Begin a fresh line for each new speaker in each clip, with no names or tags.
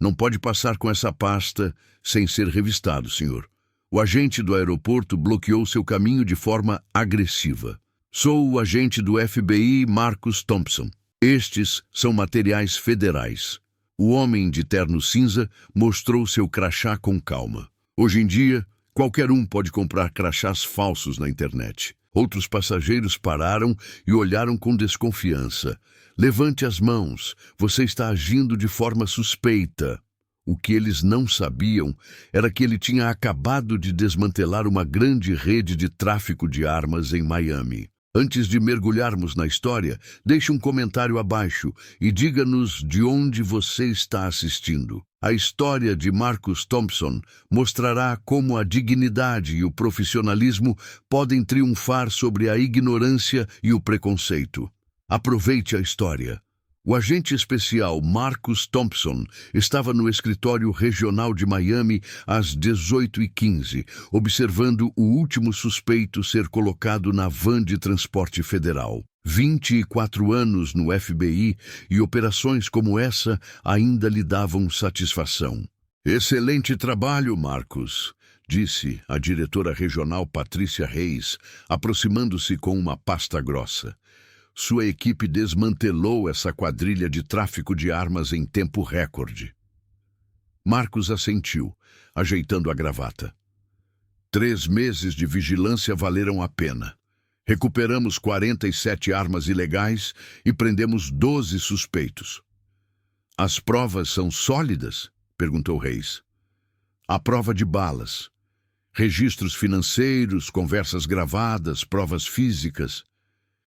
Não pode passar com essa pasta sem ser revistado, senhor. O agente do aeroporto bloqueou seu caminho de forma agressiva. Sou o agente do FBI, Marcus Thompson. Estes são materiais federais. O homem de terno cinza mostrou seu crachá com calma. Hoje em dia, qualquer um pode comprar crachás falsos na internet. Outros passageiros pararam e olharam com desconfiança. Levante as mãos, você está agindo de forma suspeita. O que eles não sabiam era que ele tinha acabado de desmantelar uma grande rede de tráfico de armas em Miami. Antes de mergulharmos na história, deixe um comentário abaixo e diga-nos de onde você está assistindo. A história de Marcus Thompson mostrará como a dignidade e o profissionalismo podem triunfar sobre a ignorância e o preconceito. Aproveite a história. O agente especial Marcus Thompson estava no escritório regional de Miami às 18h15, observando o último suspeito ser colocado na van de transporte federal. 24 anos no FBI e operações como essa ainda lhe davam satisfação. Excelente trabalho, Marcus, disse a diretora regional Patrícia Reis, aproximando-se com uma pasta grossa. Sua equipe desmantelou essa quadrilha de tráfico de armas em tempo recorde. Marcus assentiu, ajeitando a gravata. 3 meses de vigilância valeram a pena. Recuperamos 47 armas ilegais e prendemos 12 suspeitos. As provas são sólidas? Perguntou Reis. A prova de balas. Registros financeiros, conversas gravadas, provas físicas.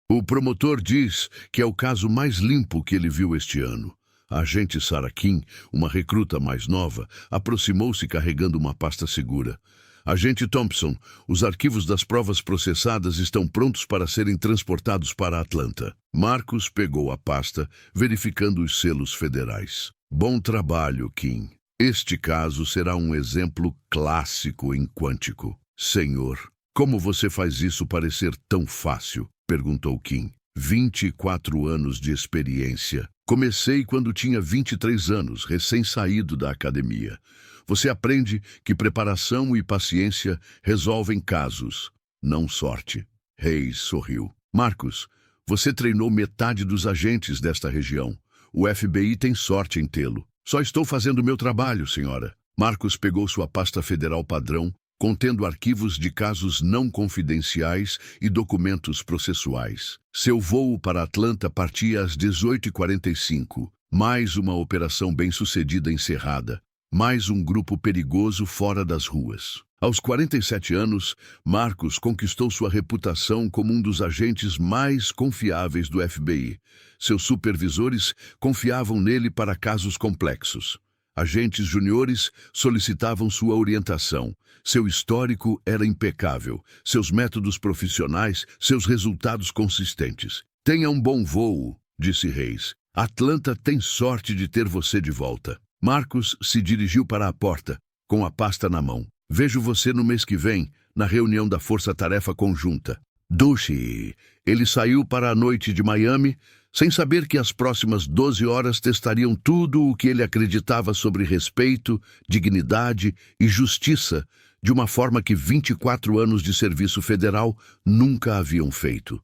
O promotor diz que é o caso mais limpo que ele viu este ano. A agente Sarah Kim, uma recruta mais nova, aproximou-se carregando uma pasta segura. Agente Thompson, os arquivos das provas processadas estão prontos para serem transportados para Atlanta. Marcus pegou a pasta, verificando os selos federais. Bom trabalho, Kim. Este caso será um exemplo clássico em quântico. Senhor, como você faz isso parecer tão fácil? Perguntou Kim. 24 anos de experiência. Comecei quando tinha 23 anos, recém-saído da academia. Você aprende que preparação e paciência resolvem casos, não sorte. Reis sorriu. Marcus, você treinou metade dos agentes desta região. O FBI tem sorte em tê-lo. Só estou fazendo meu trabalho, senhora. Marcus pegou sua pasta federal padrão, contendo arquivos de casos não confidenciais e documentos processuais. Seu voo para Atlanta partia às 18h45. Mais uma operação bem-sucedida encerrada. Mais um grupo perigoso fora das ruas. Aos 47 anos, Marcus conquistou sua reputação como um dos agentes mais confiáveis do FBI. Seus supervisores confiavam nele para casos complexos. Agentes juniores solicitavam sua orientação. Seu histórico era impecável, seus métodos profissionais, seus resultados consistentes. Tenha um bom voo, disse Reis. Atlanta tem sorte de ter você de volta. Marcus se dirigiu para a porta, com a pasta na mão. Vejo você no mês que vem, na reunião da Força-Tarefa Conjunta. Dushi. Ele saiu para a noite de Miami, sem saber que as próximas 12 horas testariam tudo o que ele acreditava sobre respeito, dignidade e justiça, de uma forma que 24 anos de serviço federal nunca haviam feito.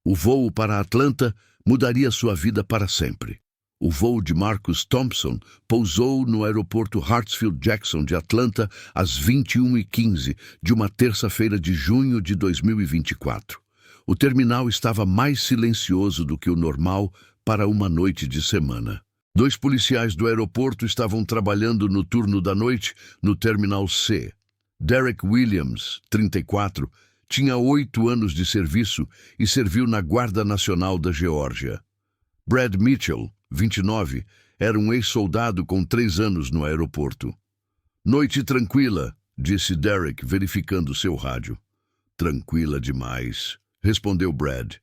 O voo para Atlanta mudaria sua vida para sempre. O voo de Marcus Thompson pousou no aeroporto Hartsfield-Jackson de Atlanta às 21h15 de uma terça-feira de junho de 2024. O terminal estava mais silencioso do que o normal para uma noite de semana. 2 policiais do aeroporto estavam trabalhando no turno da noite no Terminal C. Derek Williams, 34, tinha 8 anos de serviço e serviu na Guarda Nacional da Geórgia. Brad Mitchell, 29, era um ex-soldado com 3 anos no aeroporto. Noite tranquila, disse Derek, verificando seu rádio. Tranquila demais, respondeu Brad.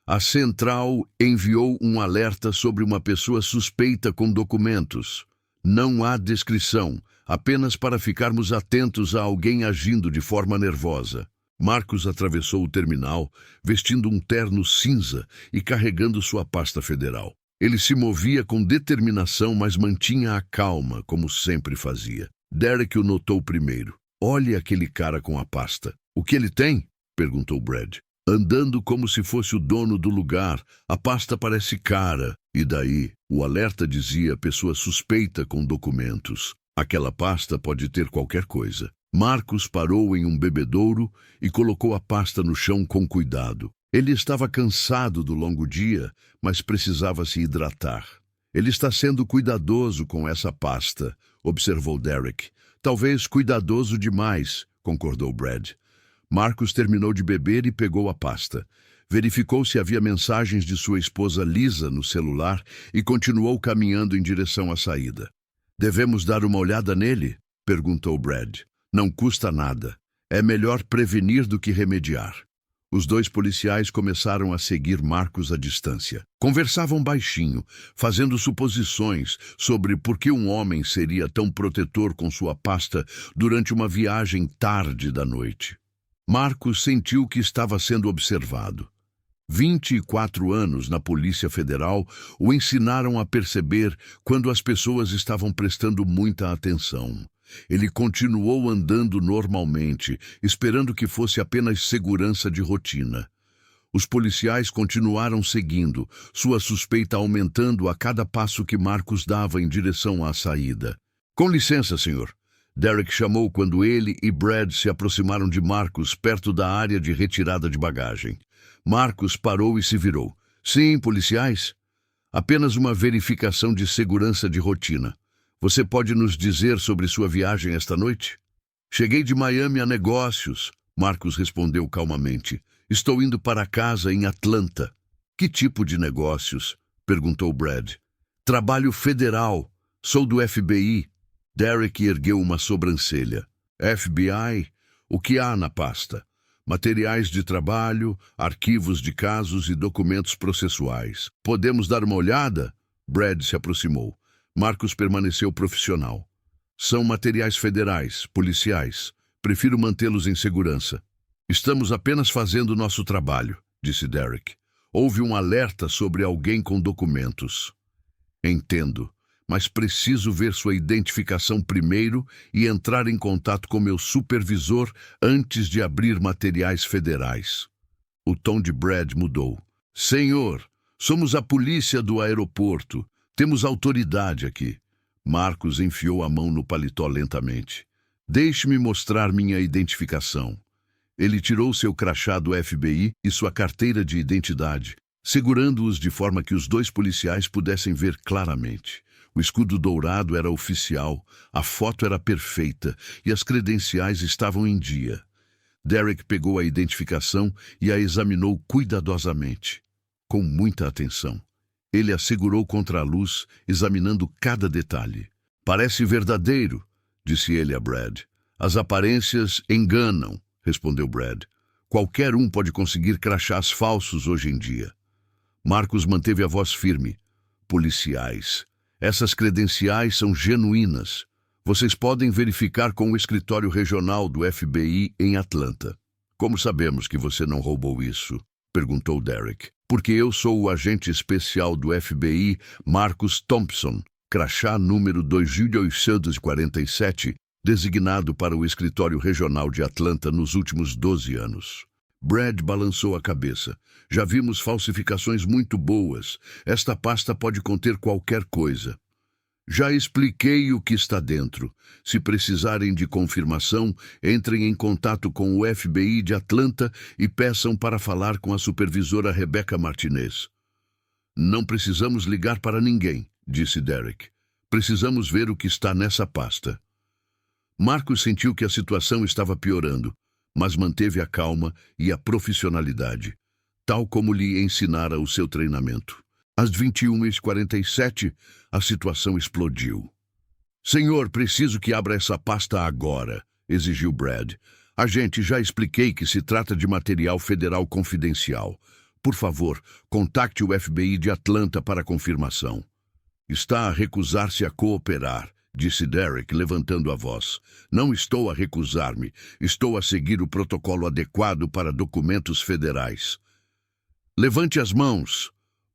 A central enviou um alerta sobre uma pessoa suspeita com documentos. Não há descrição, apenas para ficarmos atentos a alguém agindo de forma nervosa. Marcus atravessou o terminal, vestindo um terno cinza e carregando sua pasta federal. Ele se movia com determinação, mas mantinha a calma, como sempre fazia. Derek o notou primeiro. Olhe aquele cara com a pasta. O que ele tem? Perguntou Brad. Andando como se fosse o dono do lugar. A pasta parece cara. E daí? O alerta dizia pessoa suspeita com documentos. Aquela pasta pode ter qualquer coisa. Marcus parou em um bebedouro e colocou a pasta no chão com cuidado. Ele estava cansado do longo dia, mas precisava se hidratar. Ele está sendo cuidadoso com essa pasta, observou Derek. Talvez cuidadoso demais, concordou Brad. Marcus terminou de beber e pegou a pasta. Verificou se havia mensagens de sua esposa Lisa no celular e continuou caminhando em direção à saída. Devemos dar uma olhada nele? Perguntou Brad. Não custa nada. É melhor prevenir do que remediar. Os dois policiais começaram a seguir Marcus à distância. Conversavam baixinho, fazendo suposições sobre por que um homem seria tão protetor com sua pasta durante uma viagem tarde da noite. Marcus sentiu que estava sendo observado. 24 anos na Polícia Federal o ensinaram a perceber quando as pessoas estavam prestando muita atenção. Ele continuou andando normalmente, esperando que fosse apenas segurança de rotina. Os policiais continuaram seguindo, sua suspeita aumentando a cada passo que Marcus dava em direção à saída. Com licença, senhor. Derek chamou quando ele e Brad se aproximaram de Marcus perto da área de retirada de bagagem. Marcus parou e se virou. Sim, policiais? Apenas uma verificação de segurança de rotina. Você pode nos dizer sobre sua viagem esta noite? Cheguei de Miami a negócios, Marcus respondeu calmamente. Estou indo para casa em Atlanta. Que tipo de negócios? Perguntou Brad. Trabalho federal. Sou do FBI. Derek ergueu uma sobrancelha. FBI? O que há na pasta? Materiais de trabalho, arquivos de casos e documentos processuais. Podemos dar uma olhada? Brad se aproximou. Marcus permaneceu profissional. São materiais federais, policiais. Prefiro mantê-los em segurança. Estamos apenas fazendo nosso trabalho, disse Derek. Houve um alerta sobre alguém com documentos. Entendo, mas preciso ver sua identificação primeiro e entrar em contato com meu supervisor antes de abrir materiais federais. O tom de Brad mudou. Senhor, somos a polícia do aeroporto. Temos autoridade aqui. Marcus enfiou a mão no paletó lentamente. Deixe-me mostrar minha identificação. Ele tirou seu crachá do FBI e sua carteira de identidade, segurando-os de forma que os dois policiais pudessem ver claramente. O escudo dourado era oficial, a foto era perfeita e as credenciais estavam em dia. Derek pegou a identificação e a examinou cuidadosamente, com muita atenção. Ele a segurou contra a luz, examinando cada detalhe. Parece verdadeiro, disse ele a Brad. As aparências enganam, respondeu Brad. Qualquer um pode conseguir crachás falsos hoje em dia. Marcus manteve a voz firme. Policiais. Essas credenciais são genuínas. Vocês podem verificar com o escritório regional do FBI em Atlanta. Como sabemos que você não roubou isso? Perguntou Derek. Porque eu sou o agente especial do FBI, Marcus Thompson, crachá número 2847, designado para o escritório regional de Atlanta nos últimos 12 anos. Brad balançou a cabeça. Já vimos falsificações muito boas. Esta pasta pode conter qualquer coisa. Já expliquei o que está dentro. Se precisarem de confirmação, entrem em contato com o FBI de Atlanta e peçam para falar com a supervisora Rebecca Martinez. Não precisamos ligar para ninguém, disse Derek. Precisamos ver o que está nessa pasta. Marcus sentiu que a situação estava piorando, mas manteve a calma e a profissionalidade, tal como lhe ensinara o seu treinamento. Às 21h47, a situação explodiu. Senhor, preciso que abra essa pasta agora, exigiu Brad. Agente, já expliquei que se trata de material federal confidencial. Por favor, contacte o FBI de Atlanta para confirmação. Está a recusar-se a cooperar, disse Derek, levantando a voz. Não estou a recusar-me. Estou a seguir o protocolo adequado para documentos federais. Levante as mãos.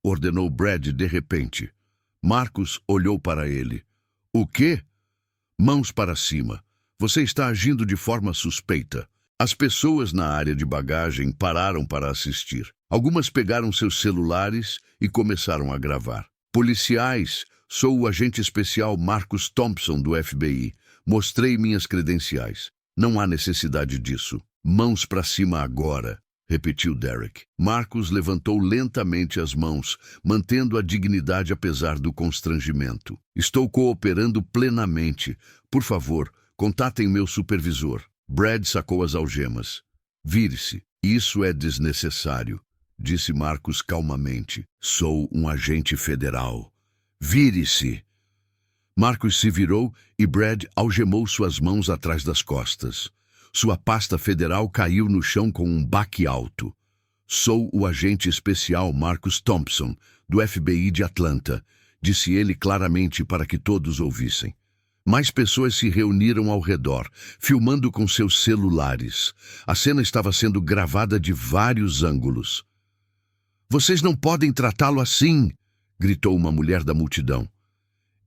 ordenou Brad de repente. Marcus olhou para ele. O quê? Mãos para cima. Você está agindo de forma suspeita. As pessoas na área de bagagem pararam para assistir. Algumas pegaram seus celulares e começaram a gravar. Policiais, sou o agente especial Marcus Thompson do FBI. Mostrei minhas credenciais. Não há necessidade disso. Mãos para cima agora, repetiu Derek. Marcus levantou lentamente as mãos, mantendo a dignidade apesar do constrangimento. Estou cooperando plenamente. Por favor, contatem meu supervisor. Brad sacou as algemas. Vire-se. Isso é desnecessário, disse Marcus calmamente. Sou um agente federal. Vire-se. Marcus se virou e Brad algemou suas mãos atrás das costas. Sua pasta federal caiu no chão com um baque alto. Sou o agente especial Marcus Thompson, do FBI de Atlanta, disse ele claramente para que todos ouvissem. Mais pessoas se reuniram ao redor, filmando com seus celulares. A cena estava sendo gravada de vários ângulos. Vocês não podem tratá-lo assim, gritou uma mulher da multidão.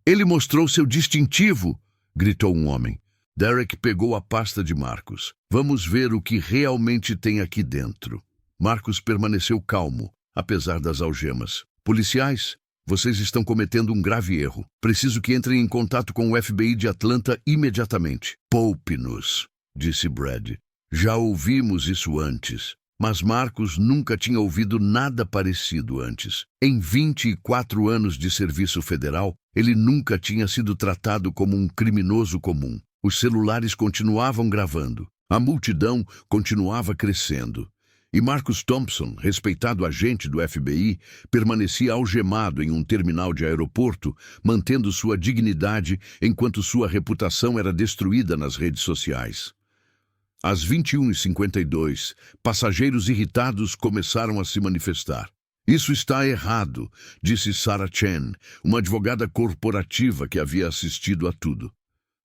Ele mostrou seu distintivo, gritou um homem. Derek pegou a pasta de Marcus. Vamos ver o que realmente tem aqui dentro. Marcus permaneceu calmo, apesar das algemas. Policiais, vocês estão cometendo um grave erro. Preciso que entrem em contato com o FBI de Atlanta imediatamente. Poupe-nos, disse Brad. Já ouvimos isso antes. Mas Marcus nunca tinha ouvido nada parecido antes. Em 24 anos de serviço federal, ele nunca tinha sido tratado como um criminoso comum. Os celulares continuavam gravando. A multidão continuava crescendo. E Marcus Thompson, respeitado agente do FBI, permanecia algemado em um terminal de aeroporto, mantendo sua dignidade enquanto sua reputação era destruída nas redes sociais. Às 21h52, passageiros irritados começaram a se manifestar. Isso está errado, disse Sarah Chen, uma advogada corporativa que havia assistido a tudo.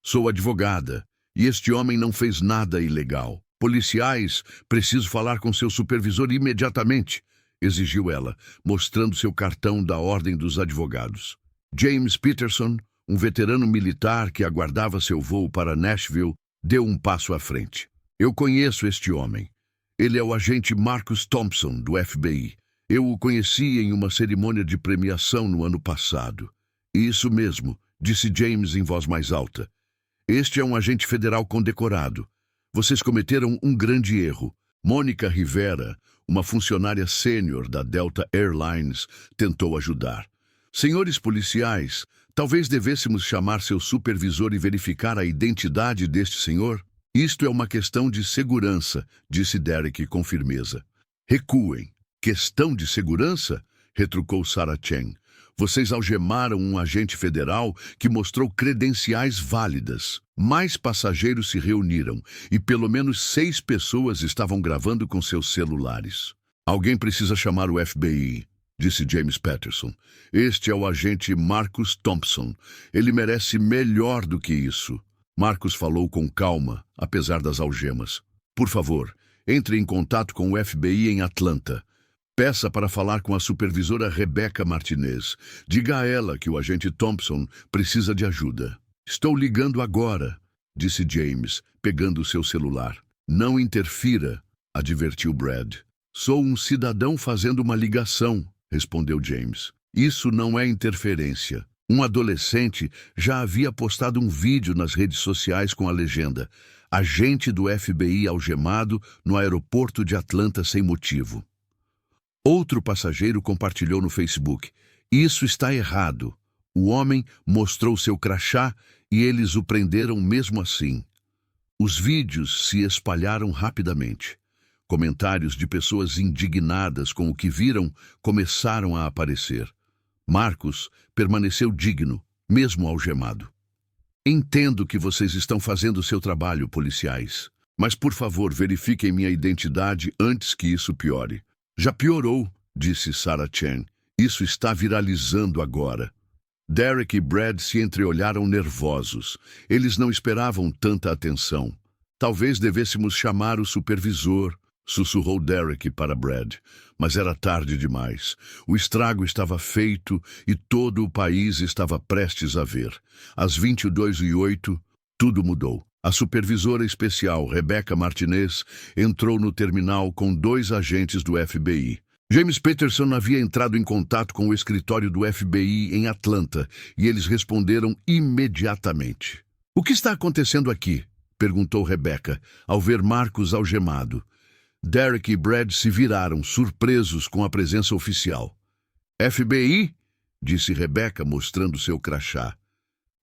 Sou advogada, e este homem não fez nada ilegal. Policiais, preciso falar com seu supervisor imediatamente, exigiu ela, mostrando seu cartão da Ordem dos Advogados. James Peterson, um veterano militar que aguardava seu voo para Nashville, deu um passo à frente. Eu conheço este homem. Ele é o agente Marcus Thompson, do FBI. Eu o conheci em uma cerimônia de premiação no ano passado. Isso mesmo, disse James em voz mais alta. Este é um agente federal condecorado. Vocês cometeram um grande erro. Mônica Rivera, uma funcionária sênior da Delta Airlines, tentou ajudar. Senhores policiais, talvez devêssemos chamar seu supervisor e verificar a identidade deste senhor? Isto é uma questão de segurança, disse Derek com firmeza. Recuem. Questão de segurança? Retrucou Sarah Chen. Vocês algemaram um agente federal que mostrou credenciais válidas. Mais passageiros se reuniram e pelo menos 6 pessoas estavam gravando com seus celulares. Alguém precisa chamar o FBI, disse James Peterson. Este é o agente Marcus Thompson. Ele merece melhor do que isso. Marcus falou com calma, apesar das algemas. Por favor, entre em contato com o FBI em Atlanta. Peça para falar com a supervisora Rebecca Martinez. Diga a ela que o agente Thompson precisa de ajuda. Estou ligando agora, disse James, pegando seu celular. Não interfira, advertiu Brad. Sou um cidadão fazendo uma ligação, respondeu James. Isso não é interferência. Um adolescente já havia postado um vídeo nas redes sociais com a legenda agente do FBI algemado no aeroporto de Atlanta sem motivo. Outro passageiro compartilhou no Facebook. Isso está errado. O homem mostrou seu crachá e eles o prenderam mesmo assim. Os vídeos se espalharam rapidamente. Comentários de pessoas indignadas com o que viram começaram a aparecer. Marcus permaneceu digno, mesmo algemado. Entendo que vocês estão fazendo seu trabalho, policiais. Mas, por favor, verifiquem minha identidade antes que isso piore. Já piorou, disse Sarah Chen. Isso está viralizando agora. Derek e Brad se entreolharam nervosos. Eles não esperavam tanta atenção. Talvez devêssemos chamar o supervisor, sussurrou Derek para Brad, mas era tarde demais. O estrago estava feito e todo o país estava prestes a ver. Às 22h08, tudo mudou. A supervisora especial, Rebecca Martinez, entrou no terminal com 2 agentes do FBI. James Peterson havia entrado em contato com o escritório do FBI em Atlanta e eles responderam imediatamente. "O que está acontecendo aqui?" perguntou Rebecca, ao ver Marcus algemado. Derek e Brad se viraram, surpresos com a presença oficial. "FBI?" disse Rebecca, mostrando seu crachá.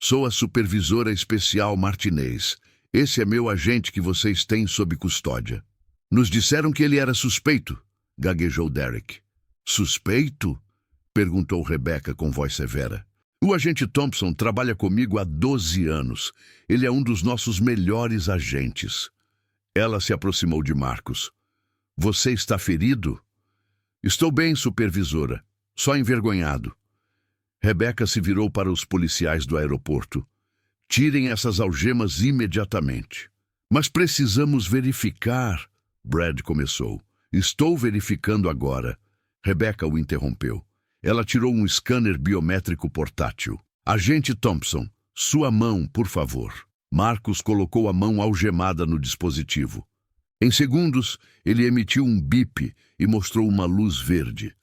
"Sou a supervisora especial Martinez. Esse é meu agente que vocês têm sob custódia." "Nos disseram que ele era suspeito", gaguejou Derek. "Suspeito?" perguntou Rebecca com voz severa. "O agente Thompson trabalha comigo há 12 anos. Ele é um dos nossos melhores agentes." Ela se aproximou de Marcus. "Você está ferido?" "Estou bem, supervisora. Só envergonhado." Rebecca se virou para os policiais do aeroporto. "Tirem essas algemas imediatamente." "Mas precisamos verificar." Brad começou. "Estou verificando agora." Rebecca o interrompeu. Ela tirou um scanner biométrico portátil. "Agente Thompson, sua mão, por favor." Marcus colocou a mão algemada no dispositivo. Em segundos, ele emitiu um bip e mostrou uma luz verde.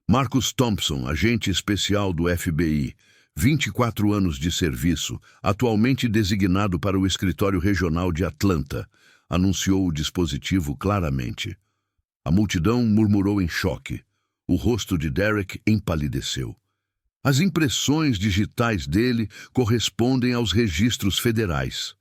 Marcus Thompson, agente especial do FBI, 24 anos de serviço, atualmente designado para o escritório regional de Atlanta, anunciou o dispositivo claramente. A multidão murmurou em choque. O rosto de Derek empalideceu. "As impressões digitais dele correspondem aos registros federais",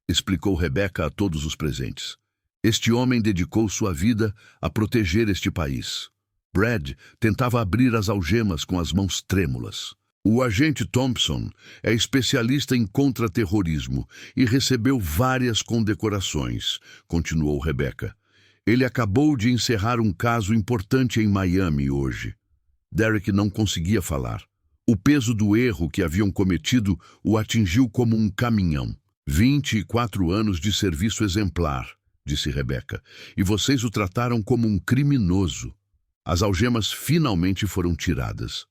explicou Rebecca a todos os presentes. "Este homem dedicou sua vida a proteger este país." Brad tentava abrir as algemas com as mãos trêmulas. "O agente Thompson é especialista em contra-terrorismo e recebeu várias condecorações", continuou Rebecca. "Ele acabou de encerrar um caso importante em Miami hoje." Derek não conseguia falar. O peso do erro que haviam cometido o atingiu como um caminhão. 24 anos de serviço exemplar, disse Rebecca, e vocês o trataram como um criminoso. As algemas finalmente foram tiradas.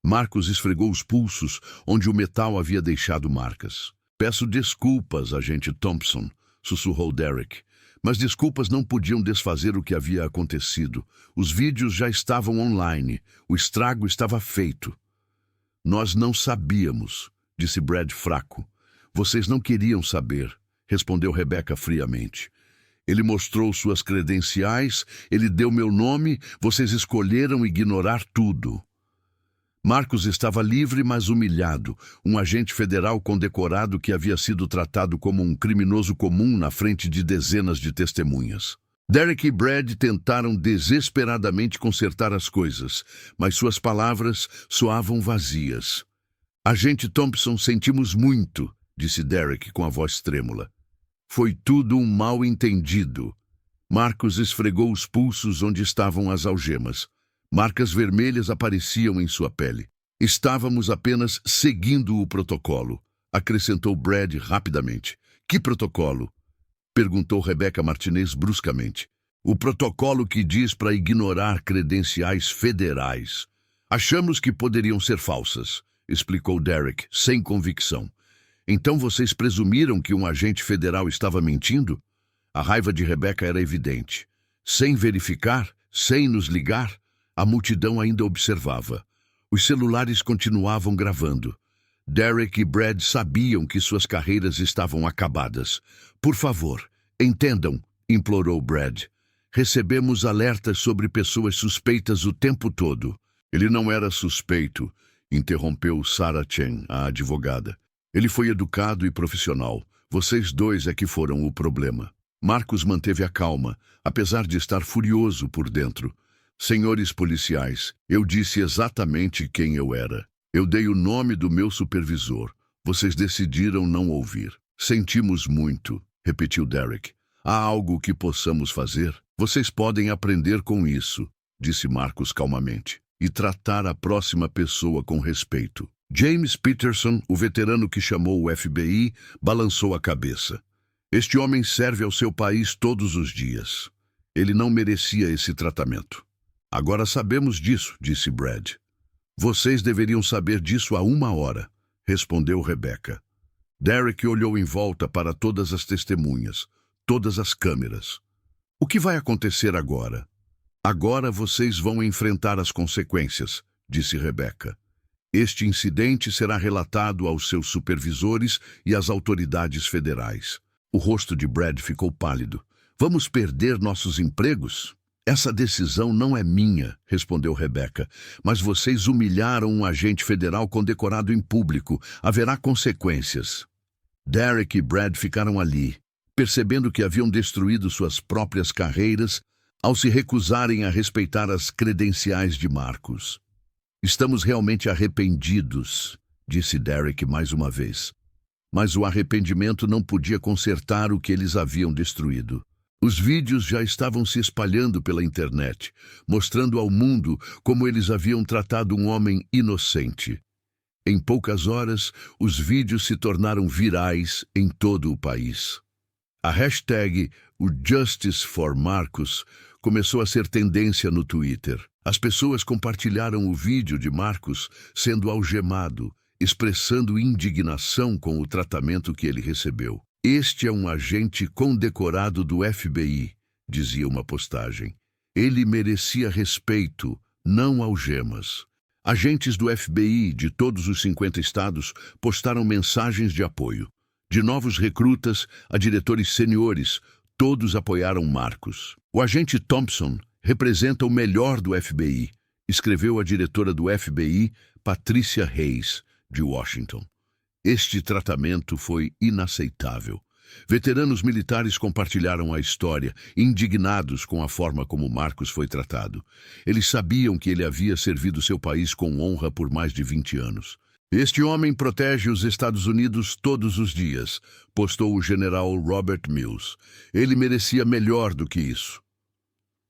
Marcus esfregou os pulsos, onde o metal havia deixado marcas. "Peço desculpas, agente Thompson", sussurrou Derek. Mas desculpas não podiam desfazer o que havia acontecido. Os vídeos já estavam online. O estrago estava feito. "Nós não sabíamos", disse Brad fraco. "Vocês não queriam saber", respondeu Rebecca friamente. "Ele mostrou suas credenciais, ele deu meu nome, vocês escolheram ignorar tudo." Marcus estava livre, mas humilhado, um agente federal condecorado que havia sido tratado como um criminoso comum na frente de dezenas de testemunhas. Derek e Brad tentaram desesperadamente consertar as coisas, mas suas palavras soavam vazias. "Agente Thompson, sentimos muito", disse Derek com a voz trêmula. "Foi tudo um mal-entendido." Marcus esfregou os pulsos onde estavam as algemas. Marcas vermelhas apareciam em sua pele. "Estávamos apenas seguindo o protocolo", acrescentou Brad rapidamente. "Que protocolo?" perguntou Rebecca Martinez bruscamente. "O protocolo que diz para ignorar credenciais federais." "Achamos que poderiam ser falsas", explicou Derek, sem convicção. "Então vocês presumiram que um agente federal estava mentindo?" A raiva de Rebecca era evidente. Sem verificar, sem nos ligar, a multidão ainda observava. Os celulares continuavam gravando. Derek e Brad sabiam que suas carreiras estavam acabadas. "Por favor, entendam", implorou Brad. "Recebemos alertas sobre pessoas suspeitas o tempo todo." "Ele não era suspeito", interrompeu Sarah Chen, a advogada. "Ele foi educado e profissional. Vocês dois é que foram o problema." Marcus manteve a calma, apesar de estar furioso por dentro. "Senhores policiais, eu disse exatamente quem eu era. Eu dei o nome do meu supervisor. Vocês decidiram não ouvir." "Sentimos muito", repetiu Derek. "Há algo que possamos fazer? Vocês podem aprender com isso", disse Marcus calmamente, "e tratar a próxima pessoa com respeito." James Peterson, o veterano que chamou o FBI, balançou a cabeça. "Este homem serve ao seu país todos os dias." Ele não merecia esse tratamento. Agora sabemos disso, disse Brad. Vocês deveriam saber disso há 1 hora, respondeu Rebecca. Derek olhou em volta para todas as testemunhas, todas as câmeras. O que vai acontecer agora? Agora vocês vão enfrentar as consequências, disse Rebecca. Este incidente será relatado aos seus supervisores e às autoridades federais. O rosto de Brad ficou pálido. Vamos perder nossos empregos? Essa decisão não é minha, respondeu Rebecca, mas vocês humilharam um agente federal condecorado em público. Haverá consequências. Derek e Brad ficaram ali, percebendo que haviam destruído suas próprias carreiras ao se recusarem a respeitar as credenciais de Marcus. Estamos realmente arrependidos, disse Derek mais uma vez. Mas o arrependimento não podia consertar o que eles haviam destruído. Os vídeos já estavam se espalhando pela internet, mostrando ao mundo como eles haviam tratado um homem inocente. Em poucas horas, os vídeos se tornaram virais em todo o país. A hashtag Justice for Marcus começou a ser tendência no Twitter. As pessoas compartilharam o vídeo de Marcus sendo algemado, expressando indignação com o tratamento que ele recebeu. Este é um agente condecorado do FBI, dizia uma postagem. Ele merecia respeito, não algemas. Agentes do FBI de todos os 50 estados postaram mensagens de apoio. De novos recrutas a diretores seniores, todos apoiaram Marcus. O agente Thompson representa o melhor do FBI, escreveu a diretora do FBI, Patricia Hayes, de Washington. Este tratamento foi inaceitável. Veteranos militares compartilharam a história, indignados com a forma como Marcus foi tratado. Eles sabiam que ele havia servido seu país com honra por mais de 20 anos. Este homem protege os Estados Unidos todos os dias, postou o general Robert Mills. Ele merecia melhor do que isso.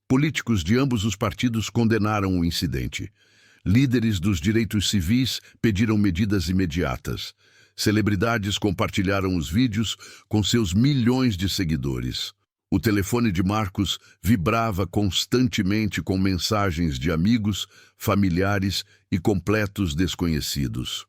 Políticos de ambos os partidos condenaram o incidente. Líderes dos direitos civis pediram medidas imediatas. Celebridades compartilharam os vídeos com seus milhões de seguidores. O telefone de Marcus vibrava constantemente com mensagens de amigos, familiares e completos desconhecidos.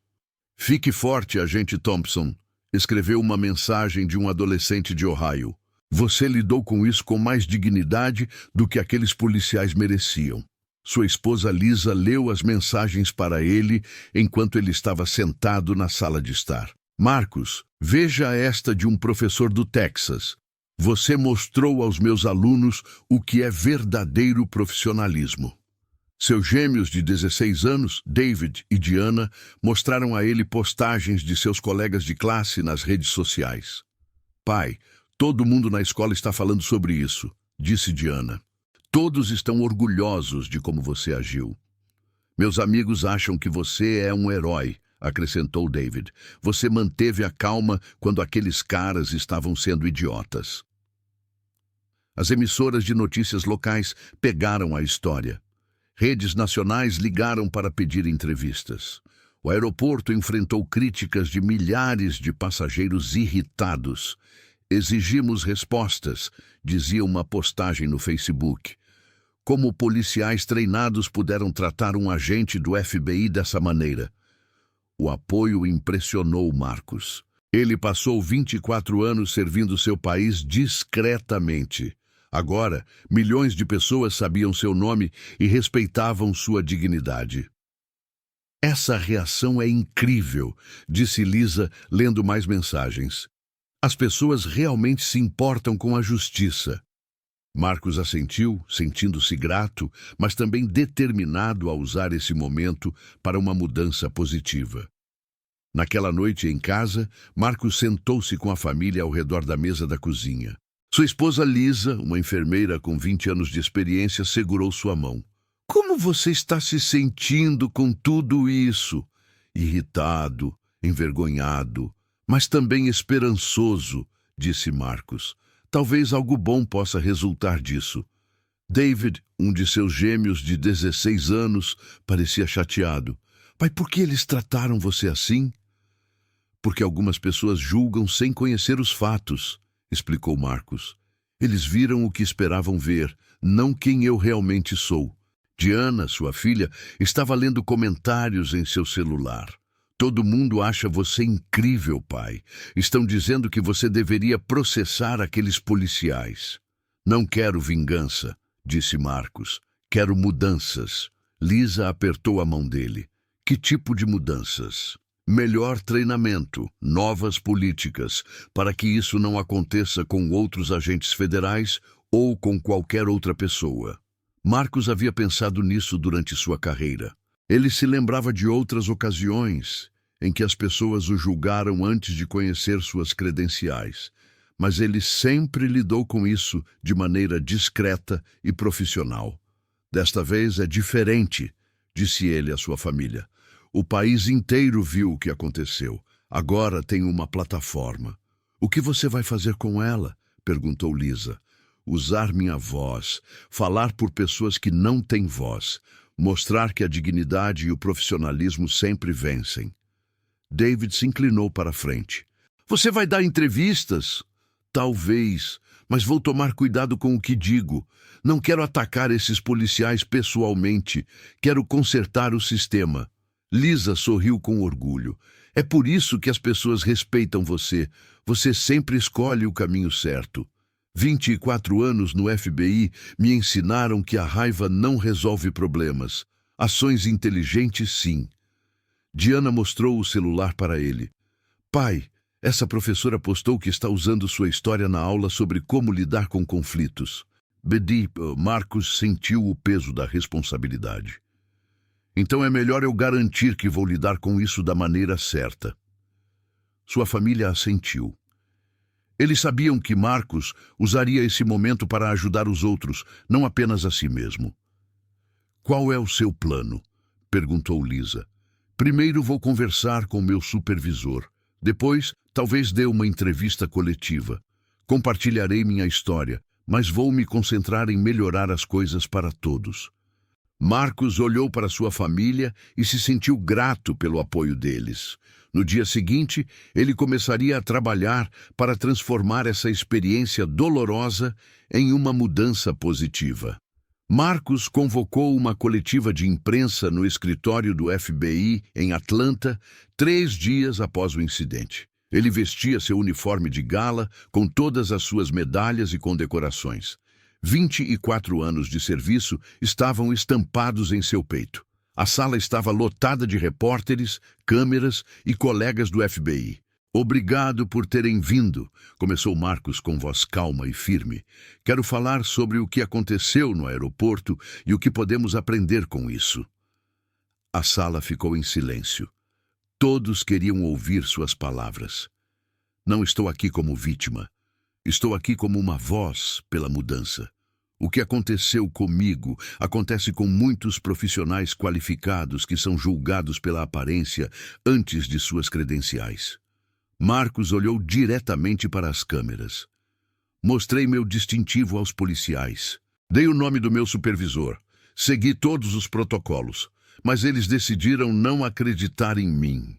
Fique forte, agente Thompson, escreveu uma mensagem de um adolescente de Ohio. Você lidou com isso com mais dignidade do que aqueles policiais mereciam. Sua esposa Lisa leu as mensagens para ele enquanto ele estava sentado na sala de estar. Marcus, veja esta de um professor do Texas. Você mostrou aos meus alunos o que é verdadeiro profissionalismo. Seus gêmeos de 16 anos, David e Diana, mostraram a ele postagens de seus colegas de classe nas redes sociais. Pai, todo mundo na escola está falando sobre isso, disse Diana. Todos estão orgulhosos de como você agiu. Meus amigos acham que você é um herói, acrescentou David. Você manteve a calma quando aqueles caras estavam sendo idiotas. As emissoras de notícias locais pegaram a história. Redes nacionais ligaram para pedir entrevistas. O aeroporto enfrentou críticas de milhares de passageiros irritados. Exigimos respostas, dizia uma postagem no Facebook. Como policiais treinados puderam tratar um agente do FBI dessa maneira? O apoio impressionou Marcus. Ele passou 24 anos servindo seu país discretamente. Agora, milhões de pessoas sabiam seu nome e respeitavam sua dignidade. Essa reação é incrível, disse Lisa, lendo mais mensagens. As pessoas realmente se importam com a justiça. Marcus assentiu, sentindo-se grato, mas também determinado a usar esse momento para uma mudança positiva. Naquela noite em casa, Marcus sentou-se com a família ao redor da mesa da cozinha. Sua esposa Lisa, uma enfermeira com 20 anos de experiência, segurou sua mão. Como você está se sentindo com tudo isso? Irritado, envergonhado, mas também esperançoso, disse Marcus. Talvez algo bom possa resultar disso. David, um de seus gêmeos de 16 anos, parecia chateado. Pai, por que eles trataram você assim? Porque algumas pessoas julgam sem conhecer os fatos, explicou Marcus. Eles viram o que esperavam ver, não quem eu realmente sou. Diana, sua filha, estava lendo comentários em seu celular. Todo mundo acha você incrível, pai. Estão dizendo que você deveria processar aqueles policiais. Não quero vingança, disse Marcos. Quero mudanças. Lisa apertou a mão dele. Que tipo de mudanças? Melhor treinamento, novas políticas, para que isso não aconteça com outros agentes federais ou com qualquer outra pessoa. Marcos havia pensado nisso durante sua carreira. Ele se lembrava de outras ocasiões em que as pessoas o julgaram antes de conhecer suas credenciais, mas ele sempre lidou com isso de maneira discreta e profissional. Desta vez é diferente, disse ele à sua família. O país inteiro viu o que aconteceu. Agora tem uma plataforma. O que você vai fazer com ela? Perguntou Lisa. Usar minha voz, falar por pessoas que não têm voz, mostrar que a dignidade e o profissionalismo sempre vencem. David se inclinou para a frente. Você vai dar entrevistas? Talvez, mas vou tomar cuidado com o que digo. Não quero atacar esses policiais pessoalmente. Quero consertar o sistema. Lisa sorriu com orgulho. É por isso que as pessoas respeitam você. Você sempre escolhe o caminho certo. 24 anos no FBI me ensinaram que a raiva não resolve problemas. Ações inteligentes, sim. Diana mostrou o celular para ele. Pai, essa professora postou que está usando sua história na aula sobre como lidar com conflitos. Marcos sentiu o peso da responsabilidade. Então é melhor eu garantir que vou lidar com isso da maneira certa. Sua família assentiu. Eles sabiam que Marcos usaria esse momento para ajudar os outros, não apenas a si mesmo. Qual é o seu plano? Perguntou Lisa. Primeiro vou conversar com meu supervisor. Depois, talvez dê uma entrevista coletiva. Compartilharei minha história, mas vou me concentrar em melhorar as coisas para todos. Marcos olhou para sua família e se sentiu grato pelo apoio deles. No dia seguinte, ele começaria a trabalhar para transformar essa experiência dolorosa em uma mudança positiva. Marcos convocou uma coletiva de imprensa no escritório do FBI em Atlanta 3 dias após o incidente. Ele vestia seu uniforme de gala com todas as suas medalhas e condecorações. 24 anos de serviço estavam estampados em seu peito. A sala estava lotada de repórteres, câmeras e colegas do FBI. Obrigado por terem vindo, começou Marcos com voz calma e firme. Quero falar sobre o que aconteceu no aeroporto e o que podemos aprender com isso. A sala ficou em silêncio. Todos queriam ouvir suas palavras. Não estou aqui como vítima. Estou aqui como uma voz pela mudança. O que aconteceu comigo acontece com muitos profissionais qualificados que são julgados pela aparência antes de suas credenciais. Marcos olhou diretamente para as câmeras. Mostrei meu distintivo aos policiais. Dei o nome do meu supervisor. Segui todos os protocolos, mas eles decidiram não acreditar em mim.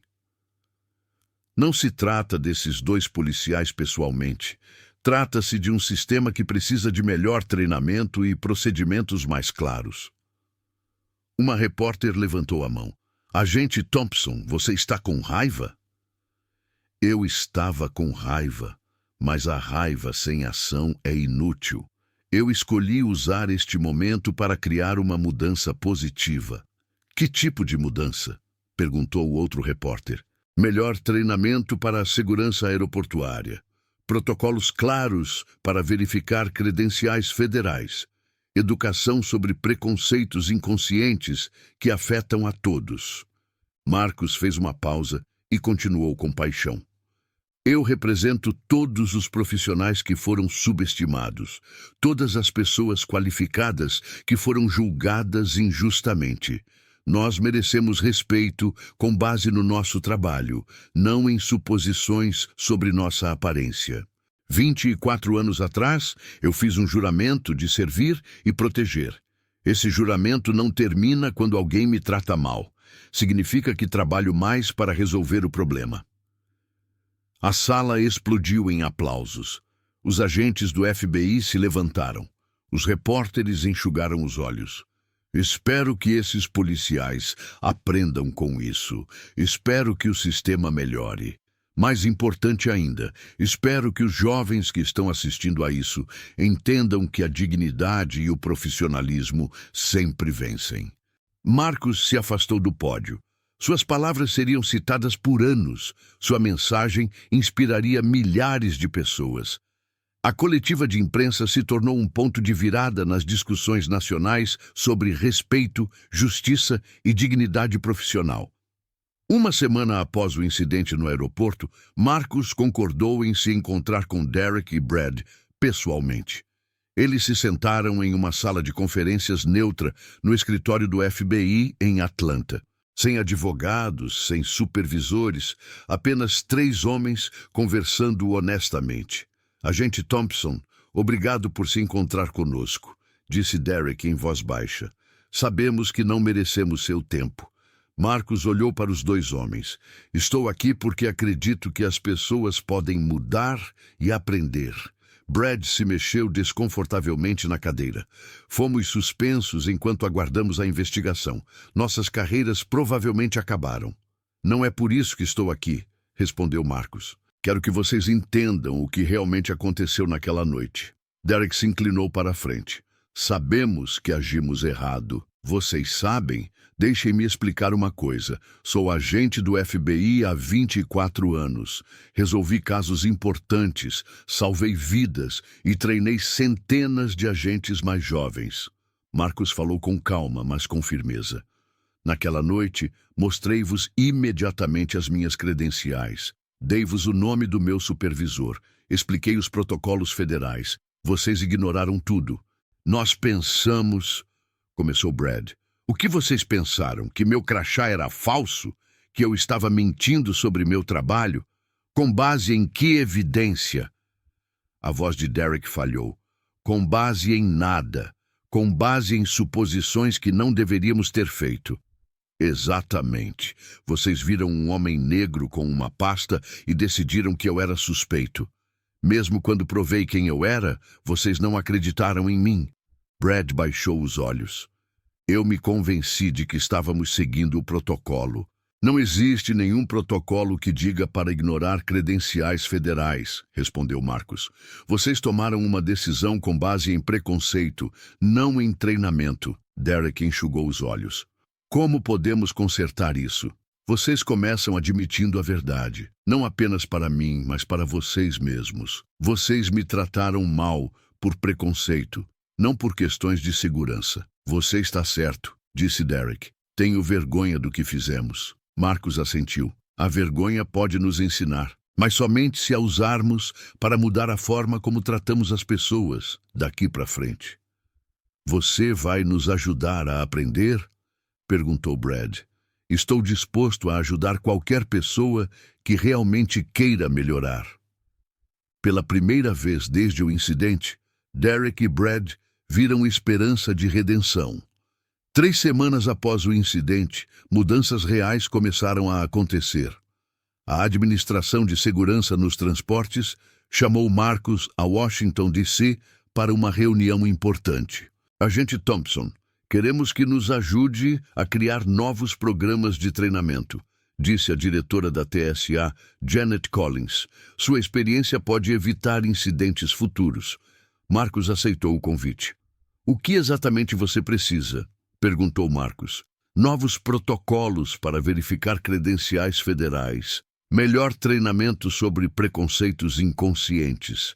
Não se trata desses 2 policiais pessoalmente. Trata-se de um sistema que precisa de melhor treinamento e procedimentos mais claros. Uma repórter levantou a mão. Agente Thompson, você está com raiva? Eu estava com raiva, mas a raiva sem ação é inútil. Eu escolhi usar este momento para criar uma mudança positiva. Que tipo de mudança? Perguntou o outro repórter. Melhor treinamento para a segurança aeroportuária. Protocolos claros para verificar credenciais federais. Educação sobre preconceitos inconscientes que afetam a todos. Marcos fez uma pausa e continuou com paixão. Eu represento todos os profissionais que foram subestimados, todas as pessoas qualificadas que foram julgadas injustamente. Nós merecemos respeito com base no nosso trabalho, não em suposições sobre nossa aparência. 24 anos atrás, eu fiz um juramento de servir e proteger. Esse juramento não termina quando alguém me trata mal. Significa que trabalho mais para resolver o problema. A sala explodiu em aplausos. Os agentes do FBI se levantaram. Os repórteres enxugaram os olhos. Espero que esses policiais aprendam com isso. Espero que o sistema melhore. Mais importante ainda, espero que os jovens que estão assistindo a isso entendam que a dignidade e o profissionalismo sempre vencem. Marcus se afastou do pódio. Suas palavras seriam citadas por anos. Sua mensagem inspiraria milhares de pessoas. A coletiva de imprensa se tornou um ponto de virada nas discussões nacionais sobre respeito, justiça e dignidade profissional. Uma semana após o incidente no aeroporto, Marcus concordou em se encontrar com Derek e Brad pessoalmente. Eles se sentaram em uma sala de conferências neutra no escritório do FBI em Atlanta. Sem advogados, sem supervisores, apenas 3 homens conversando honestamente. Agente Thompson, obrigado por se encontrar conosco, disse Derek em voz baixa. Sabemos que não merecemos seu tempo. Marcus olhou para os 2 homens. Estou aqui porque acredito que as pessoas podem mudar e aprender. Brad se mexeu desconfortavelmente na cadeira. Fomos suspensos enquanto aguardamos a investigação. Nossas carreiras provavelmente acabaram. Não é por isso que estou aqui, respondeu Marcus. Quero que vocês entendam o que realmente aconteceu naquela noite. Derek se inclinou para a frente. Sabemos que agimos errado. Vocês sabem? Deixem-me explicar uma coisa. Sou agente do FBI há 24 anos. Resolvi casos importantes, salvei vidas e treinei centenas de agentes mais jovens. Marcus falou com calma, mas com firmeza. Naquela noite, mostrei-vos imediatamente as minhas credenciais. Dei-vos o nome do meu supervisor. Expliquei os protocolos federais. Vocês ignoraram tudo. Nós pensamos... Começou Brad. O que vocês pensaram? Que meu crachá era falso? Que eu estava mentindo sobre meu trabalho? Com base em que evidência? A voz de Derek falhou. Com base em nada. Com base em suposições que não deveríamos ter feito. Exatamente. Vocês viram um homem negro com uma pasta e decidiram que eu era suspeito. Mesmo quando provei quem eu era, vocês não acreditaram em mim. Brad baixou os olhos. Eu me convenci de que estávamos seguindo o protocolo. Não existe nenhum protocolo que diga para ignorar credenciais federais, respondeu Marcus. Vocês tomaram uma decisão com base em preconceito, não em treinamento. Derek enxugou os olhos. Como podemos consertar isso? Vocês começam admitindo a verdade, não apenas para mim, mas para vocês mesmos. Vocês me trataram mal por preconceito, não por questões de segurança. Você está certo, disse Derek. Tenho vergonha do que fizemos. Marcus assentiu. A vergonha pode nos ensinar, mas somente se a usarmos para mudar a forma como tratamos as pessoas daqui para frente. Você vai nos ajudar a aprender? Perguntou Brad. Estou disposto a ajudar qualquer pessoa que realmente queira melhorar. Pela primeira vez desde o incidente, Derek e Brad viram esperança de redenção. 3 semanas após o incidente, mudanças reais começaram a acontecer. A Administração de Segurança nos Transportes chamou Marcus a Washington, D.C. para uma reunião importante. Agente Thompson, queremos que nos ajude a criar novos programas de treinamento, disse a diretora da TSA, Janet Collins. Sua experiência pode evitar incidentes futuros. Marcus aceitou o convite. O que exatamente você precisa? Perguntou Marcus. Novos protocolos para verificar credenciais federais. Melhor treinamento sobre preconceitos inconscientes.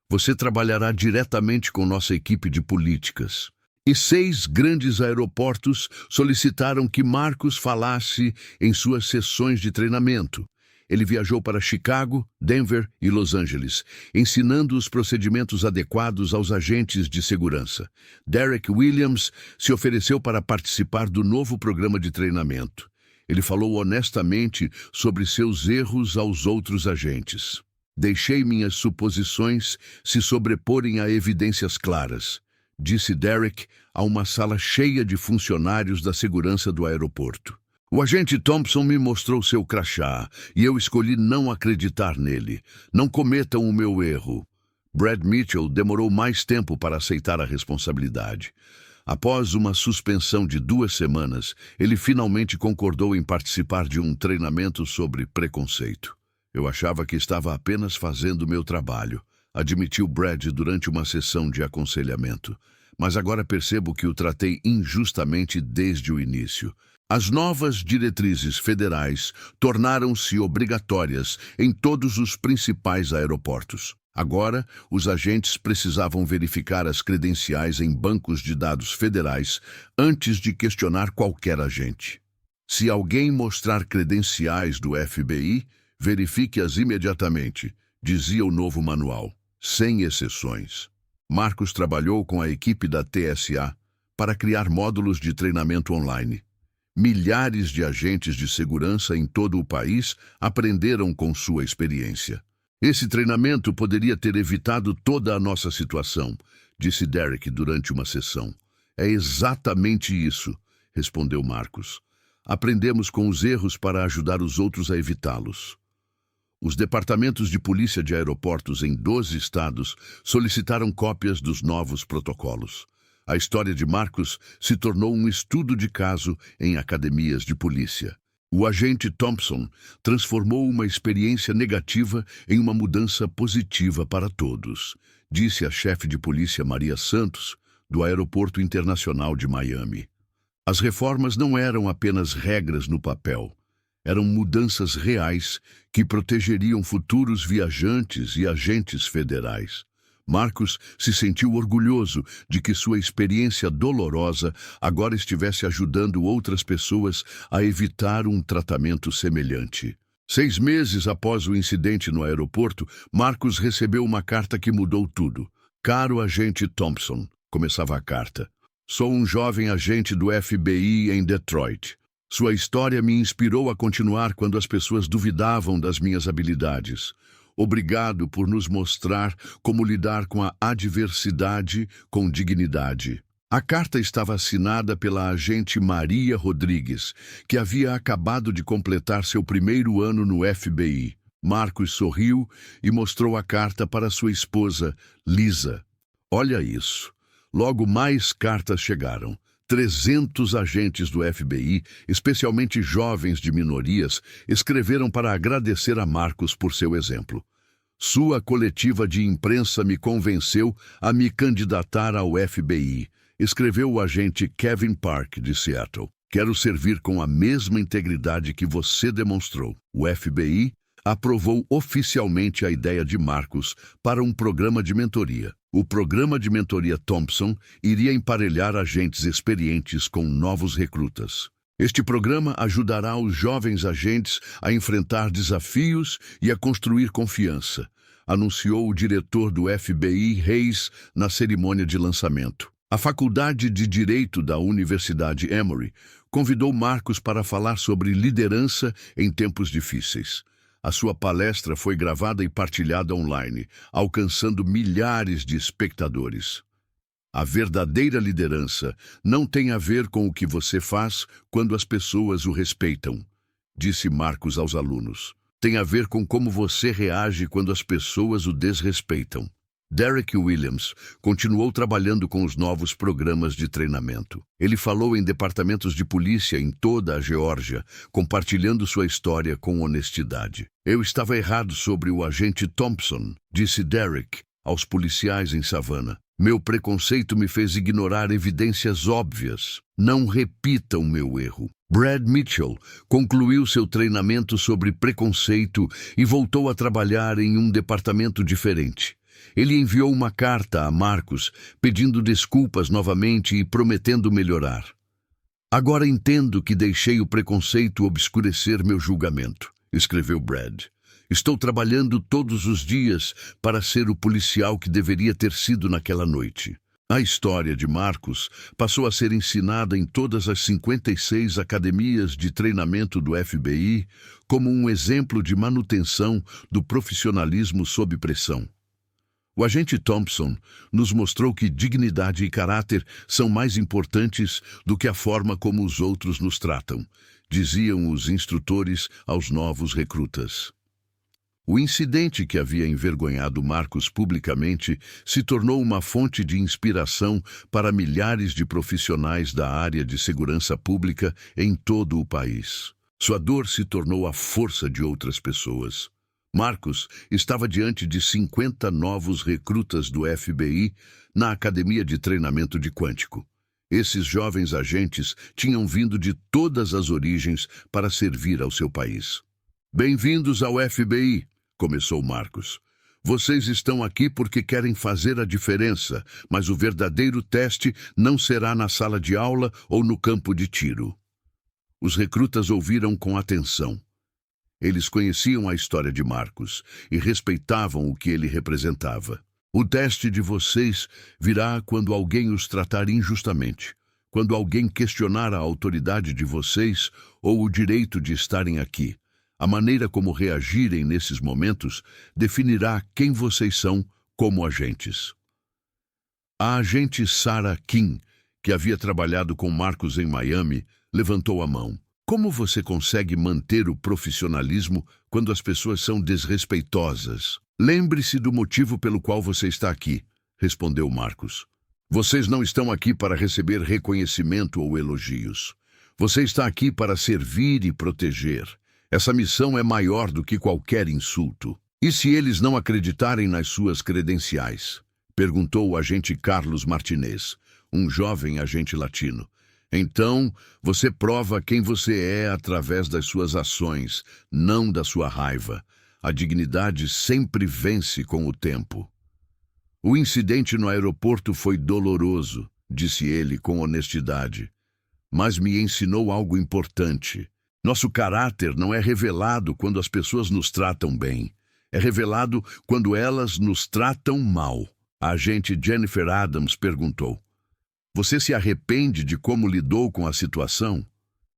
Você trabalhará diretamente com nossa equipe de políticas. E 6 grandes aeroportos solicitaram que Marcus falasse em suas sessões de treinamento. Ele viajou para Chicago, Denver e Los Angeles, ensinando os procedimentos adequados aos agentes de segurança. Derek Williams se ofereceu para participar do novo programa de treinamento. Ele falou honestamente sobre seus erros aos outros agentes. Deixei minhas suposições se sobreporem a evidências claras, disse Derek a uma sala cheia de funcionários da segurança do aeroporto. O agente Thompson me mostrou seu crachá e eu escolhi não acreditar nele. Não cometam o meu erro. Brad Mitchell demorou mais tempo para aceitar a responsabilidade. Após uma suspensão de 2 semanas, ele finalmente concordou em participar de um treinamento sobre preconceito. Eu achava que estava apenas fazendo meu trabalho, admitiu Brad durante uma sessão de aconselhamento. Mas agora percebo que o tratei injustamente desde o início. As novas diretrizes federais tornaram-se obrigatórias em todos os principais aeroportos. Agora, os agentes precisavam verificar as credenciais em bancos de dados federais antes de questionar qualquer agente. Se alguém mostrar credenciais do FBI, verifique-as imediatamente, dizia o novo manual, sem exceções. Marcus trabalhou com a equipe da TSA para criar módulos de treinamento online. Milhares de agentes de segurança em todo o país aprenderam com sua experiência. Esse treinamento poderia ter evitado toda a nossa situação, disse Derek durante uma sessão. É exatamente isso, respondeu Marcus. Aprendemos com os erros para ajudar os outros a evitá-los. Os departamentos de polícia de aeroportos em 12 estados solicitaram cópias dos novos protocolos. A história de Marcus se tornou um estudo de caso em academias de polícia. O agente Thompson transformou uma experiência negativa em uma mudança positiva para todos, disse a chefe de polícia Maria Santos, do Aeroporto Internacional de Miami. As reformas não eram apenas regras no papel. Eram mudanças reais que protegeriam futuros viajantes e agentes federais. Marcus se sentiu orgulhoso de que sua experiência dolorosa agora estivesse ajudando outras pessoas a evitar um tratamento semelhante. 6 meses após o incidente no aeroporto, Marcus recebeu uma carta que mudou tudo. Caro agente Thompson, começava a carta. Sou um jovem agente do FBI em Detroit. Sua história me inspirou a continuar quando as pessoas duvidavam das minhas habilidades. Obrigado por nos mostrar como lidar com a adversidade com dignidade. A carta estava assinada pela agente Maria Rodrigues, que havia acabado de completar seu primeiro ano no FBI. Marcus sorriu e mostrou a carta para sua esposa, Lisa. Olha isso. Logo mais cartas chegaram. 300 agentes do FBI, especialmente jovens de minorias, escreveram para agradecer a Marcus por seu exemplo. Sua coletiva de imprensa me convenceu a me candidatar ao FBI, escreveu o agente Kevin Park, de Seattle. Quero servir com a mesma integridade que você demonstrou. O FBI aprovou oficialmente a ideia de Marcus para um programa de mentoria. O programa de mentoria Thompson iria emparelhar agentes experientes com novos recrutas. Este programa ajudará os jovens agentes a enfrentar desafios e a construir confiança, anunciou o diretor do FBI, Reis, na cerimônia de lançamento. A Faculdade de Direito da Universidade Emory convidou Marcus para falar sobre liderança em tempos difíceis. A sua palestra foi gravada e partilhada online, alcançando milhares de espectadores. A verdadeira liderança não tem a ver com o que você faz quando as pessoas o respeitam, disse Marcus aos alunos. Tem a ver com como você reage quando as pessoas o desrespeitam. Derek Williams continuou trabalhando com os novos programas de treinamento. Ele falou em departamentos de polícia em toda a Geórgia, compartilhando sua história com honestidade. Eu estava errado sobre o agente Thompson, disse Derek aos policiais em Savannah. Meu preconceito me fez ignorar evidências óbvias. Não repitam meu erro. Brad Mitchell concluiu seu treinamento sobre preconceito e voltou a trabalhar em um departamento diferente. Ele enviou uma carta a Marcus pedindo desculpas novamente e prometendo melhorar. Agora entendo que deixei o preconceito obscurecer meu julgamento, escreveu Brad. Estou trabalhando todos os dias para ser o policial que deveria ter sido naquela noite. A história de Marcus passou a ser ensinada em todas as 56 academias de treinamento do FBI como um exemplo de manutenção do profissionalismo sob pressão. O agente Thompson nos mostrou que dignidade e caráter são mais importantes do que a forma como os outros nos tratam, diziam os instrutores aos novos recrutas. O incidente que havia envergonhado Marcos publicamente se tornou uma fonte de inspiração para milhares de profissionais da área de segurança pública em todo o país. Sua dor se tornou a força de outras pessoas. Marcos estava diante de 50 novos recrutas do FBI na Academia de Treinamento de Quântico. Esses jovens agentes tinham vindo de todas as origens para servir ao seu país. "Bem-vindos ao FBI", começou Marcos. "Vocês estão aqui porque querem fazer a diferença, mas o verdadeiro teste não será na sala de aula ou no campo de tiro." Os recrutas ouviram com atenção. Eles conheciam a história de Marcos e respeitavam o que ele representava. "O teste de vocês virá quando alguém os tratar injustamente, quando alguém questionar a autoridade de vocês ou o direito de estarem aqui. A maneira como reagirem nesses momentos definirá quem vocês são como agentes." A agente Sarah Kim, que havia trabalhado com Marcos em Miami, levantou a mão. "Como você consegue manter o profissionalismo quando as pessoas são desrespeitosas?" "Lembre-se do motivo pelo qual você está aqui", respondeu Marcos. "Vocês não estão aqui para receber reconhecimento ou elogios. Você está aqui para servir e proteger. Essa missão é maior do que qualquer insulto." "E se eles não acreditarem nas suas credenciais?", perguntou o agente Carlos Martinez, um jovem agente latino. "Então, você prova quem você é através das suas ações, não da sua raiva. A dignidade sempre vence com o tempo." "O incidente no aeroporto foi doloroso", disse ele com honestidade, "mas me ensinou algo importante. Nosso caráter não é revelado quando as pessoas nos tratam bem. É revelado quando elas nos tratam mal." A agente Jennifer Adams perguntou: "Você se arrepende de como lidou com a situação?"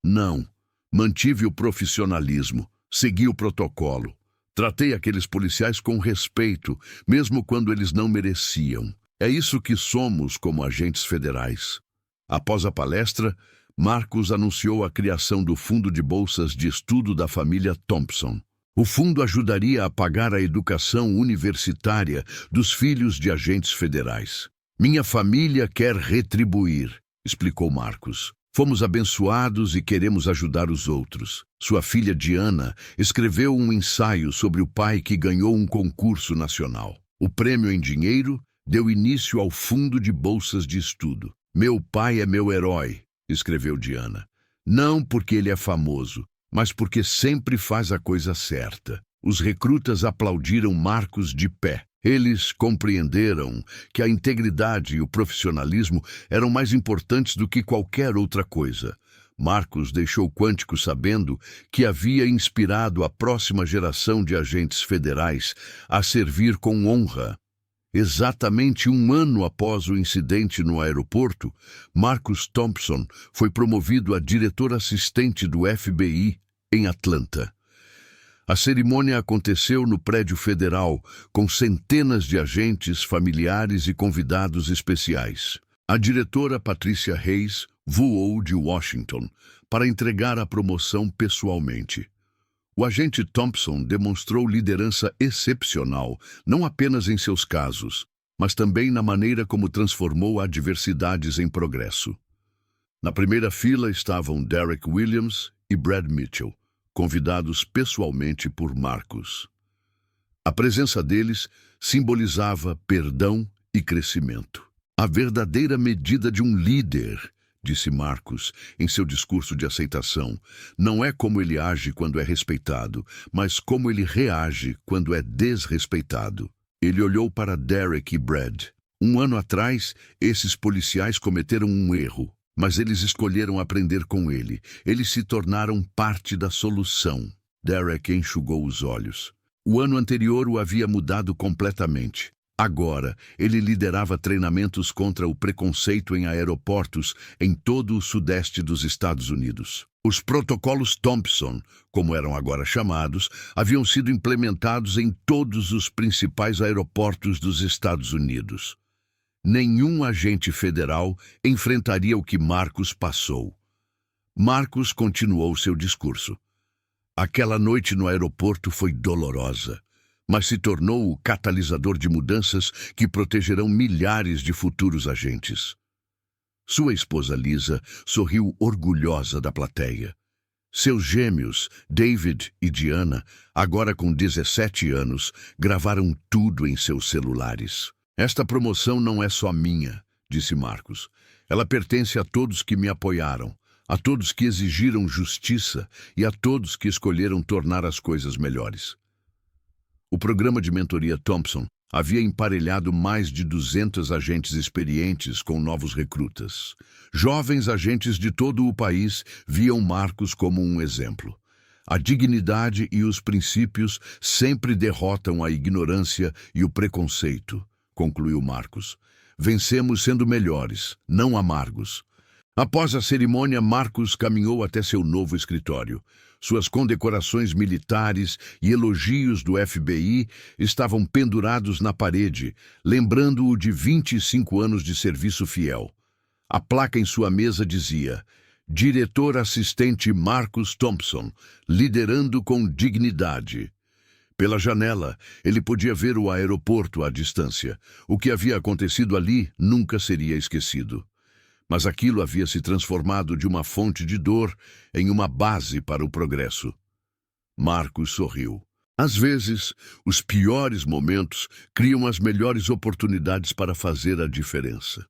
"Não. Mantive o profissionalismo, segui o protocolo. Tratei aqueles policiais com respeito, mesmo quando eles não mereciam. É isso que somos como agentes federais." Após a palestra, Marcos anunciou a criação do Fundo de Bolsas de Estudo da família Thompson. O fundo ajudaria a pagar a educação universitária dos filhos de agentes federais. "Minha família quer retribuir", explicou Marcos. "Fomos abençoados e queremos ajudar os outros." Sua filha Diana escreveu um ensaio sobre o pai que ganhou um concurso nacional. O prêmio em dinheiro deu início ao Fundo de Bolsas de Estudo. "Meu pai é meu herói", escreveu Diana. "Não porque ele é famoso, mas porque sempre faz a coisa certa." Os recrutas aplaudiram Marcos de pé. Eles compreenderam que a integridade e o profissionalismo eram mais importantes do que qualquer outra coisa. Marcos deixou Quântico sabendo que havia inspirado a próxima geração de agentes federais a servir com honra. Exatamente um ano após o incidente no aeroporto, Marcus Thompson foi promovido a diretor assistente do FBI em Atlanta. A cerimônia aconteceu no prédio federal, com centenas de agentes, familiares e convidados especiais. A diretora Patrícia Reis voou de Washington para entregar a promoção pessoalmente. O agente Thompson demonstrou liderança excepcional, não apenas em seus casos, mas também na maneira como transformou adversidades em progresso. Na primeira fila estavam Derek Williams e Brad Mitchell, convidados pessoalmente por Marcos. A presença deles simbolizava perdão e crescimento. "A verdadeira medida de um líder", disse Marcos em seu discurso de aceitação, "não é como ele age quando é respeitado, mas como ele reage quando é desrespeitado." Ele olhou para Derek e Brad. Um ano atrás, esses policiais cometeram um erro, mas eles escolheram aprender com ele. Eles se tornaram parte da solução. Derek enxugou os olhos. O ano anterior o havia mudado completamente. Agora, ele liderava treinamentos contra o preconceito em aeroportos em todo o sudeste dos Estados Unidos. Os protocolos Thompson, como eram agora chamados, haviam sido implementados em todos os principais aeroportos dos Estados Unidos. Nenhum agente federal enfrentaria o que Marcos passou. Marcos continuou seu discurso. "Aquela noite no aeroporto foi dolorosa. mas se tornou o catalisador de mudanças que protegerão milhares de futuros agentes. Sua esposa Lisa sorriu orgulhosa da plateia. Seus gêmeos, David e Diana, agora com 17 anos, gravaram tudo em seus celulares. Esta promoção não é só minha, disse Marcos. Ela pertence a todos que me apoiaram, a todos que exigiram justiça e a todos que escolheram tornar as coisas melhores. O programa de mentoria Thompson havia emparelhado mais de 200 agentes experientes com novos recrutas. Jovens agentes de todo o país viam Marcos como um exemplo. A dignidade e os princípios sempre derrotam a ignorância e o preconceito, concluiu Marcos. Vencemos sendo melhores, não amargos. Após a cerimônia, Marcos caminhou até seu novo escritório. Suas condecorações militares e elogios do FBI estavam pendurados na parede, lembrando-o de 25 anos de serviço fiel. A placa em sua mesa dizia: Diretor assistente Marcus Thompson, liderando com dignidade. Pela janela, ele podia ver o aeroporto à distância. O que havia acontecido ali nunca seria esquecido. Mas aquilo havia se transformado de uma fonte de dor em uma base para o progresso. Marcos sorriu. Às vezes, os piores momentos criam as melhores oportunidades para fazer a diferença.